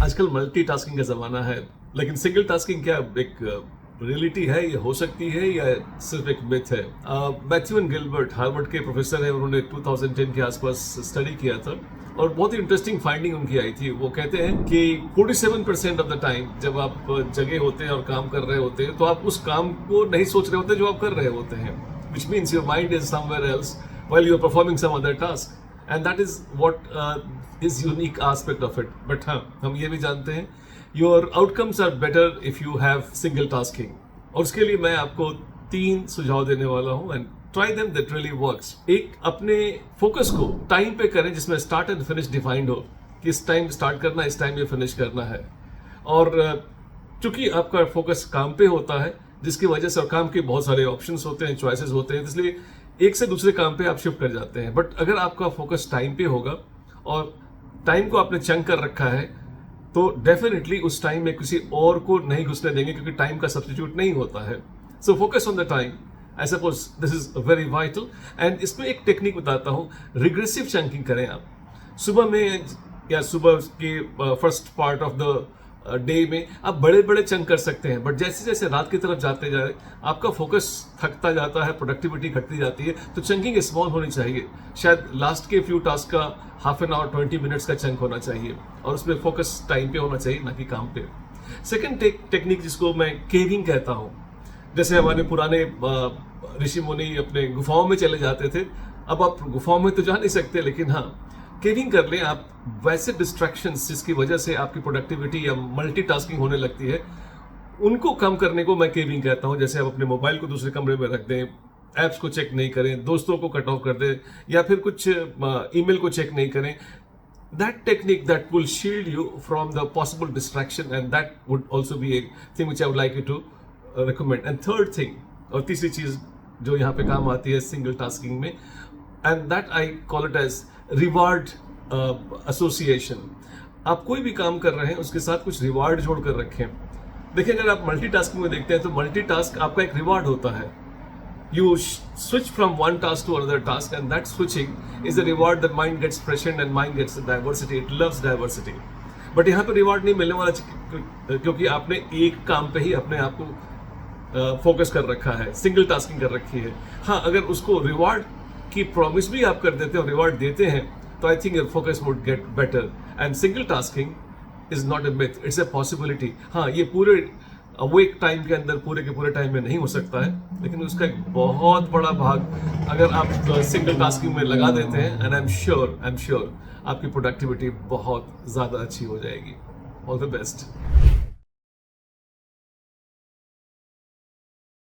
आजकल मल्टीटास्किंग का ज़माना है, लेकिन सिंगल टास्किंग क्या एक रियलिटी है, ये हो सकती है या सिर्फ एक मिथ है? मैथ्यू एंड गिलबर्ट हार्वर्ड के प्रोफेसर हैं, उन्होंने 2010 के आसपास स्टडी किया था और बहुत ही इंटरेस्टिंग फाइंडिंग उनकी आई थी। वो कहते हैं कि 47% ऑफ द टाइम जब आप जगह होते हैं और काम कर रहे होते हैं तो आप उस काम को नहीं सोच रहे होते जो आप कर रहे होते हैं, which means your mind is somewhere else while you are performing some other task, and that is what is unique aspect of it. But हाँ, हम ये भी जानते हैं your outcomes are better if you have single tasking, और उसके लिए मैं आपको 3 सुझाव देने वाला हूँ and try them, that really works. एक, अपने फोकस को टाइम पे करें जिसमें स्टार्ट एंड फिनिश डिफाइंड हो, कि इस टाइम स्टार्ट करना है, इस टाइम ये फिनिश करना है। और चूंकि आपका फोकस काम पे होता है, जिसकी वजह से, और काम के बहुत सारे ऑप्शंस होते हैं, चॉइसेस होते हैं, इसलिए एक से दूसरे काम पे आप शिफ्ट कर जाते हैं। बट अगर आपका फोकस टाइम पे होगा और टाइम को आपने चंक कर रखा है, तो डेफिनेटली उस टाइम में किसी और को नहीं घुसने देंगे, क्योंकि टाइम का सब्स्टिट्यूट नहीं होता है। So focus on the time, I suppose this is very vital. And इसमें एक टेक्निक बताता हूँ, रिग्रेसिव चंकिंग करें आप। सुबह में या सुबह के first part of the day में आप बड़े बड़े चंक कर सकते हैं, बट जैसे जैसे रात की तरफ जाते जाए आपका फोकस थकता जाता है, प्रोडक्टिविटी घटती जाती है, तो चंकिंग स्मॉल होनी चाहिए। शायद लास्ट के फ्यू टास्क का हाफ एन आवर 20 मिनट्स का चंक होना चाहिए, और उसमें फोकस टाइम पे होना चाहिए, ना कि काम पे। सेकेंड टेक्निक जिसको मैं केविंग कहता हूँ, जैसे हमारे पुराने ऋषि मुनि अपने गुफाओं में चले जाते थे, अब आप गुफाओं में तो जा नहीं सकते, लेकिन हाँ, केविंग कर लें आप। वैसे डिस्ट्रैक्शंस जिसकी वजह से आपकी प्रोडक्टिविटी या मल्टीटास्किंग होने लगती है, उनको कम करने को मैं केविंग कहता हूं। जैसे आप अपने मोबाइल को दूसरे कमरे में रख दें, ऐप्स को चेक नहीं करें, दोस्तों को कट ऑफ कर दें, या फिर कुछ ईमेल को चेक नहीं करें। That technique that will shield you from the possible distraction, and that would also be a thing which I would like you to recommend. And third thing, और तीसरी चीज जो यहाँ पे काम आती है सिंगल टास्किंग में, and that I call it as reward association. आप कोई भी काम कर रहे हैं उसके साथ कुछ रिवार्ड जोड़कर रखें। देखिए, अगर आप मल्टीटास्किंग में देखते हैं तो मल्टीटास्क आपका एक रिवार्ड होता है। You switch from one task to another task, and that switching is the reward that mind gets freshened and mind gets diversity, it loves diversity. But यहाँ पे रिवार्ड नहीं मिलने वाला, क्योंकि आपने एक काम पे ही अपने आप को फोकस कर रखा है, सिंगल टास्किंग कर रखी है। हाँ, अगर उसको रिवार्ड की प्रॉमिस भी आप कर देते हैं और रिवार्ड देते हैं, तो I think your focus would get better. And single tasking is not a myth, it's a possibility. हाँ, ये पूरे अवेक टाइम के अंदर पूरे के पूरे टाइम में नहीं हो सकता है, लेकिन उसका एक बहुत बड़ा भाग अगर आप सिंगल टास्किंग में लगा देते हैं, एंड आई एम श्योर आपकी प्रोडक्टिविटी बहुत ज़्यादा अच्छी हो जाएगी। All the best.